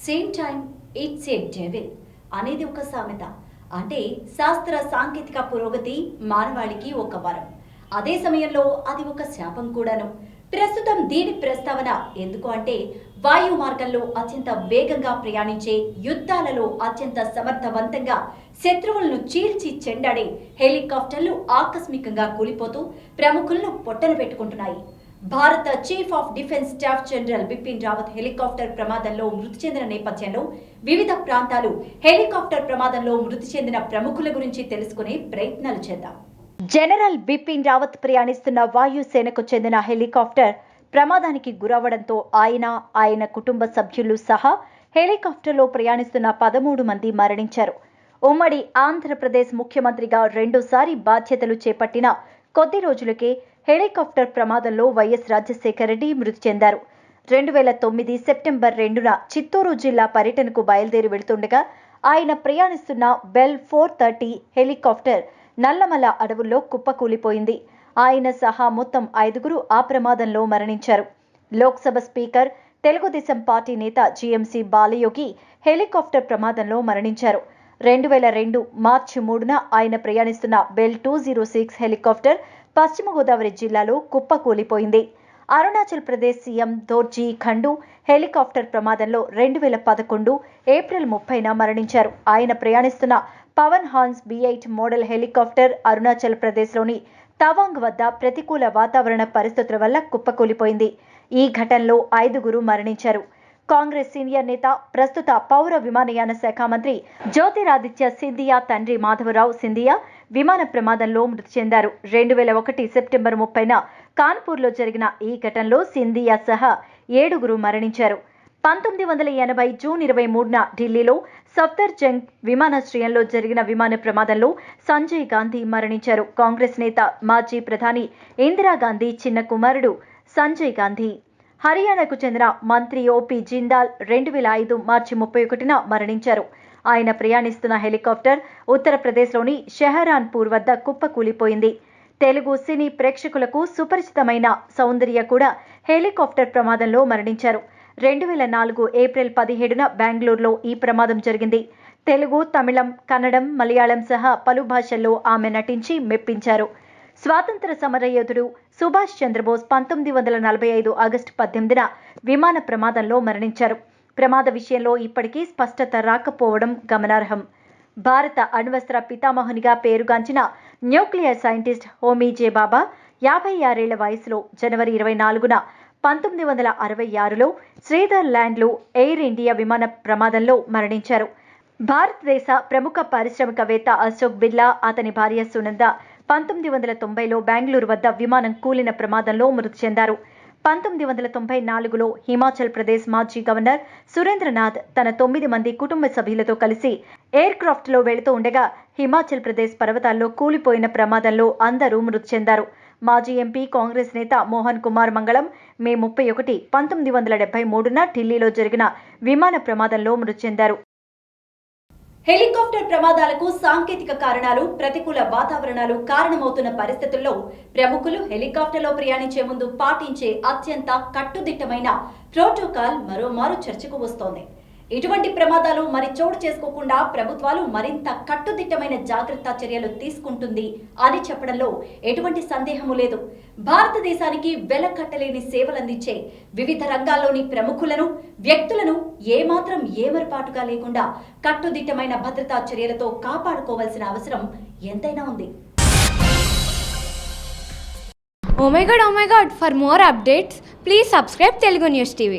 Same time it's a devil అనేది ఒక సామెత. అంటే శాస్త్ర సాంకేతిక పురోగతి మానవాళికి ఒక వరం, అదే సమయంలో అది ఒక శాపం కూడాను. ప్రస్తుతం దీని ప్రస్తావన ఎందుకు అంటే, వాయు మార్గంలో అత్యంత వేగంగా ప్రయాణించే, యుద్ధాలలో అత్యంత సమర్థవంతంగా శత్రువులను చీల్చి చెండాడే హెలికాప్టర్లు ఆకస్మికంగా కూలిపోతూ ప్రముఖులను పొట్టన పెట్టుకుంటున్నాయి. భారత chief of defence staff general Bipin Rawat helicopter ప్రమాదంలో మృతి చెందిన నేపథ్యంలో వివిధ ప్రాంతాలు హెలికాప్టర్ ప్రమాదంలో మృతి చెందిన ప్రముఖుల గురించి తెలుసుకునే ప్రయత్నాలు చేద్దాం. జనరల్ బిపిన్ రావత్ ప్రయాణిస్తున్న వాయుసేనకు చెందిన హెలికాప్టర్ ప్రమాదానికి గురవడంతో ఆయన కుటుంబ సభ్యులు సహా హెలికాప్టర్లో ప్రయాణిస్తున్న 13 మంది మరణించారు. ఉమ్మడి ఆంధ్రప్రదేశ్ ముఖ్యమంత్రిగా రెండోసారి బాధ్యతలు చేపట్టిన కొద్ది రోజులకే హెలికాప్టర్ ప్రమాదంలో వైఎస్ రాజశేఖర రెడ్డి మృతి చెందారు. 2009 సెప్టెంబర్ 2న చిత్తూరు జిల్లా పర్యటనకు బయలుదేరి వెళ్తుండగా ఆయన ప్రయాణిస్తున్న బెల్ 430 హెలికాప్టర్ నల్లమల అడవుల్లో కుప్పకూలిపోయింది. ఆయన సహా మొత్తం 5గురు ఆ ప్రమాదంలో మరణించారు. లోక్సభ స్పీకర్, తెలుగుదేశం పార్టీ నేత జీఎంసీ బాలయోగి హెలికాప్టర్ ప్రమాదంలో మరణించారు. 2002 మార్చి 3న ఆయన ప్రయాణిస్తున్న బెల్ 206 హెలికాప్టర్ పశ్చిమ గోదావరి జిల్లాలో కుప్పకూలిపోయింది. అరుణాచల్ ప్రదేశ్ సీఎం దోర్జీ ఖండు హెలికాప్టర్ ప్రమాదంలో 2011 ఏప్రిల్ 30న మరణించారు. ఆయన ప్రయాణిస్తున్న Pawan Hans B8 model helicopter Arunachal ప్రదేశ్లోని తవాంగ్ వద్ద ప్రతికూల వాతావరణ పరిస్థితుల వల్ల కుప్పకూలిపోయింది. ఈ ఘటనలో 5గురు మరణించారు. కాంగ్రెస్ సీనియర్ నేత, ప్రస్తుత పౌర విమానయాన శాఖ మంత్రి జ్యోతిరాదిత్య సింధియా తండ్రి మాధవరావు సింధియా విమాన ప్రమాదంలో మృతి చెందారు. 2001 సెప్టెంబర్ 30న కాన్పూర్లో జరిగిన ఈ ఘటనలో సింధియా సహా 7గురు మరణించారు. 1980 జూన్ 23న ఢిల్లీలో సఫ్దర్జంగ్ విమానాశ్రయంలో జరిగిన విమాన ప్రమాదంలో సంజయ్ గాంధీ మరణించారు. కాంగ్రెస్ నేత, మాజీ ప్రధాని ఇందిరాగాంధీ చిన్న కుమారుడు సంజయ్ గాంధీ. హర్యానాకు చెందిన మంత్రి ఓపీ జిందాల్ 2005 మార్చి 31న మరణించారు. ఆయన ప్రయాణిస్తున్న హెలికాప్టర్ ఉత్తరప్రదేశ్లోని షెహరాన్పూర్ వద్ద కుప్పకూలిపోయింది. తెలుగు సినీ ప్రేక్షకులకు సుపరిచితమైన సౌందర్య కూడా హెలికాప్టర్ ప్రమాదంలో మరణించారు. 2004 ఏప్రిల్ 17న బెంగళూరులో ఈ ప్రమాదం జరిగింది. తెలుగు, తమిళం, కన్నడం, మలయాళం సహా పలు భాషల్లో ఆమె నటించి మెప్పించారు. స్వాతంత్ర సమరయోధుడు సుభాష్ చంద్రబోస్ 1945 ఆగస్టు 18న విమాన ప్రమాదంలో మరణించారు. ప్రమాద విషయంలో ఇప్పటికీ స్పష్టత రాకపోవడం గమనార్హం. భారత అణ్వస్త్ర పితామహునిగా పేరుగాంచిన న్యూక్లియర్ సైంటిస్ట్ హోమీ జే బాబా 56 ఏళ్ల వయసులో జనవరి 24న 1966లో శ్రీధర్లాండ్లో ఎయిర్ ఇండియా విమాన ప్రమాదంలో మరణించారు. భారతదేశ ప్రముఖ పారిశ్రామికవేత్త అశోక్ బిర్లా, అతని భార్య సునంద 1990లో బెంగళూరు వద్ద విమానం కూలిన ప్రమాదంలో మృతి చెందారు. 1994లో హిమాచల్ ప్రదేశ్ మాజీ గవర్నర్ సురేంద్రనాథ్ తన 9 మంది కుటుంబ సభ్యులతో కలిసి ఎయిర్ క్రాఫ్ట్లో వెళుతూ ఉండగా హిమాచల్ ప్రదేశ్ పర్వతాల్లో కూలిపోయిన ప్రమాదంలో అందరూ మృతి చెందారు. మాజీ ఎంపీ, కాంగ్రెస్ నేత మోహన్ కుమార్ మంగళం మే 31, 1973న ఢిల్లీలో జరిగిన విమాన ప్రమాదంలో మృతి చెందారు. హెలికాప్టర్ ప్రమాదాలకు సాంకేతిక కారణాలు, ప్రతికూల వాతావరణాలు కారణమవుతున్న పరిస్థితుల్లో ప్రముఖులు హెలికాప్టర్లో ప్రయాణించే ముందు పాటించే అత్యంత కట్టుదిట్టమైన ప్రోటోకాల్ మరోమారు చర్చకు వస్తోంది. ఇటువంటి ప్రమాదాలు మరి చోటు చేసుకోకుండా ప్రభుత్వాలు మరింత కట్టుదిట్టమైన జాగ్రత్త చర్యలు తీసుకుంటుంది అని చెప్పడంలో ఎటువంటి సందేహము లేదు. భారతదేశానికి వెలకట్టలేని సేవలందించే వివిధ రంగాల్లోని ప్రముఖులను, వ్యక్తులను ఏమాత్రం ఏమరపాటుగా లేకుండా కట్టుదిట్టమైన భద్రతా చర్యలతో కాపాడుకోవాల్సిన అవసరం ఎంతైనా ఉంది. Oh my god, for more updates, please subscribe Telugunewstv.